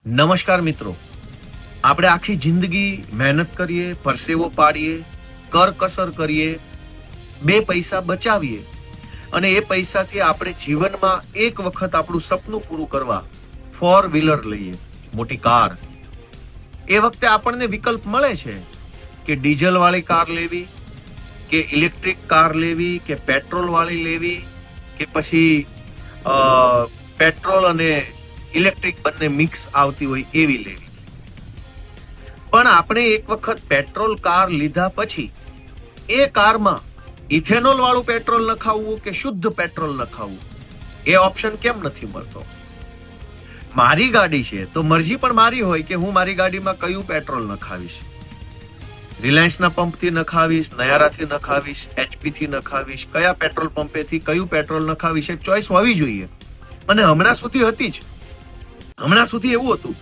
નમસ્કાર મિત્રો, આપણે આખી જિંદગી મહેનત કરીએ, પરસેવો પાડીએ, કરકસર કરીએ, બે પૈસા બચાવીએ અને એ પૈસાથી આપણે જીવનમાં એક વખત આપણું સપનું પૂરું કરવા ફોર વ્હીલર લઈએ, મોટી કાર. એ વખતે આપણને વિકલ્પ મળે છે કે ડીઝલ વાળી કાર લેવી કે ઇલેક્ટ્રિક કાર લેવી કે પેટ્રોલ વાળી લેવી કે પછી પેટ્રોલ અને ઇલેક્ટ્રિક બંને મિક્સ આવતી હોય એવી લેવી. પણ આપણે એક વખત પેટ્રોલ કાર લીધા પછી એ કારમાં ઇથેનોલ વાળું પેટ્રોલ નખાવવું કે શુદ્ધ પેટ્રોલ નખાવવું એ ઓપ્શન કેમ નથી મળતો? મારી ગાડી છે તો મરજી પણ મારી હોય કે હું મારી ગાડીમાં કયું પેટ્રોલ નખાવીશ. રિલાયન્સના પંપથી નખાવીશ, નયારાથી નખાવીશ, એચપી થી નખાવીશ, કયા પેટ્રોલ પંપેથી કયું પેટ્રોલ નખાવીશ એ ચોઈસ હોવી જોઈએ. અને હમણાં સુધી હતી જ. હમણાં સુધી એવું હતું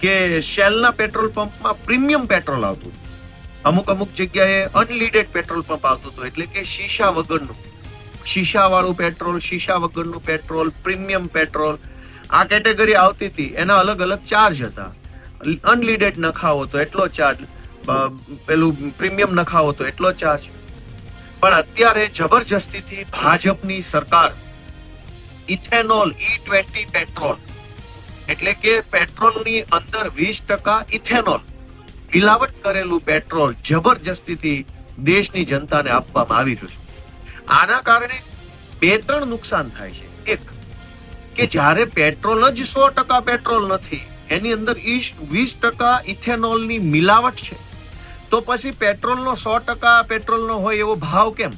કે શેલના પેટ્રોલ પંપમાં પ્રીમિયમ પેટ્રોલ આવતું, અમુક જગ્યાએ અનલીડેડ પેટ્રોલ પંપ આવતું હતું, એટલે કે શીશા વગરનું, શીશા વાળું પેટ્રોલ, શીશા વગરનું પેટ્રોલ, પ્રીમિયમ પેટ્રોલ, આ કેટેગરી આવતી હતી. એના અલગ અલગ ચાર્જ હતા. અનલીડેડ નખાવો તો એટલો ચાર્જ, પેલું પ્રીમિયમ નખાવો તો એટલો ચાર્જ. પણ અત્યારે જબરજસ્તીથી ભાજપની સરકાર ઇથેનોલ E20 પેટ્રોલ, એટલે કે પેટ્રોલની અંદર 20% ઇથેનોલ મિલાવટ કરેલું પેટ્રોલ જબરજસ્તીથી દેશની જનતાને આપવામાં આવી રહ્યું છે. આના કારણે 2-3 નુકસાન થાય છે. એક કે જ્યારે પેટ્રોલ જ 100% પેટ્રોલ નથી, એની અંદર 20% ઇથેનોલની મિલાવટ છે, તો પછી પેટ્રોલનો 100% પેટ્રોલનો હોય એવો ભાવ કેમ?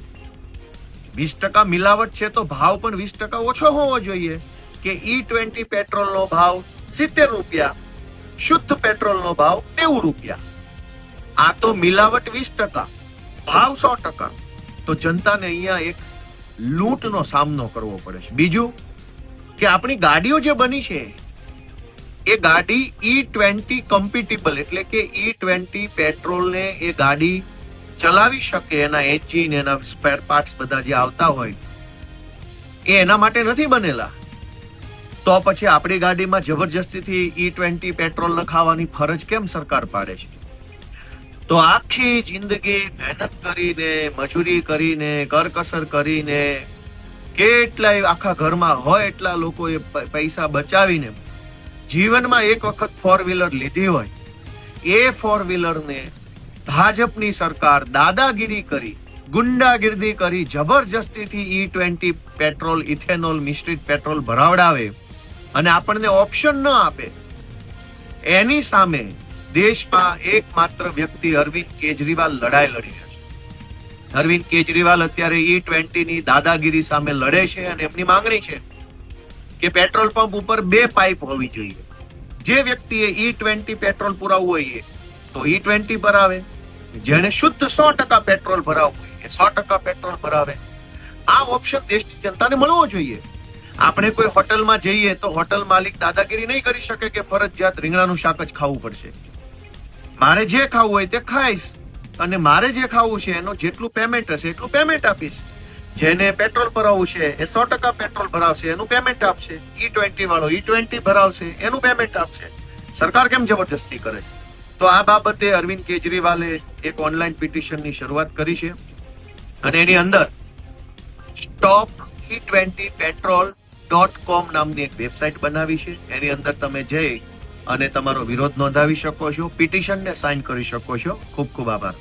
20% મિલાવટ છે તો ભાવ પણ 20% ઓછો હોવો જોઈએ કે E20 પેટ્રોલનો ભાવ 70 રૂપિયા, શુદ્ધ પેટ્રોલનો ભાવ 90 રૂપિયા. આ તો મિલાવટ 20%, ભાવ 100%. તો જનતાને અહીંયા એક લૂંટનો સામનો કરવો પડે છે. બીજું કે આપણી ગાડીઓ જે બની છે એ ગાડી E20 કમ્પેટિબલ, એટલે કે E20 પેટ્રોલને એ ગાડી ચલાવી શકે, એના એન્જિન, એના સ્પેર પાર્ટ્સ બધા જે આવતા હોય એ એના માટે નથી બનેલા. તો પછી આપણી ગાડીમાં જબરજસ્તીથી E20 પેટ્રોલ નખાવવાની ફરજ કેમ સરકાર પાડે છે? તો આખી જિંદગી મહેનત કરીને, મજૂરી કરીને, કરકસર કરીને, કેટલાય આખા ઘરમાં હોય એટલા લોકોએ પૈસા બચાવીને જીવનમાં એક વખત ફોર વ્હીલર લીધી હોય, એ ફોર વ્હીલરને ભાજપની સરકાર દાદાગીરી કરી, ગુંડાગીરી કરી, જબરજસ્તીથી E20 પેટ્રોલ, ઇથેનોલ મિશ્રિત પેટ્રોલ ભરાવડાવે અને આપણને ઓપ્શન ન આપે. એની સામે દેશમાં એકમાત્ર વ્યક્તિ અરવિંદ કેજરીવાલ લડાઈ લડી રહ્યા છે. અરવિંદ કેજરીવાલ અત્યારે E20 ની દાદાગીરી સામે લડે છે અને એમની માંગણી છે કે પેટ્રોલ પંપ ઉપર 2 પાઇપ હોવી જોઈએ. જે વ્યક્તિએ E20 પેટ્રોલ પુરાવવું હોય તો E20 ભરાવે, જેને શુદ્ધ 100% પેટ્રોલ ભરાવવું હોય એ 100% પેટ્રોલ ભરાવે. આ ઓપ્શન દેશની જનતાને મળવો જોઈએ. આપણે કોઈ હોટલમાં જઈએ તો હોટલ માલિક દાદાગીરી નહીં કરી શકે કે ફરજિયાત રીંગણાનું શાક જ ખાવું પડશે. મારે જે ખાવું હોય તે ખાઈશ અને મારે જે ખાવું છે એનું જેટલું પેમેન્ટ હશે એટલું પેમેન્ટ આપીશ. જેને પેટ્રોલ ભરાવવું છે એ 100% પેટ્રોલ ભરાવશે, એનું પેમેન્ટ આપશે. E20 વાળો E20 ભરાવશે, એનું પેમેન્ટ આપશે. સરકાર કેમ જબરજસ્તી કરે? તો આ બાબતે અરવિંદ કેજરીવાલે એક ઓનલાઈન પિટિશનની શરૂઆત કરી છે અને એની અંદર સ્ટોપ E20 petrol.com નામની એક વેબસાઇટ બનાવી છે. એની અંદર તમે જઈ અને તમારો વિરોધ નોંધાવી શકો છો, પિટિશનને સાઇન કરી શકો છો. ખૂબ ખૂબ આભાર.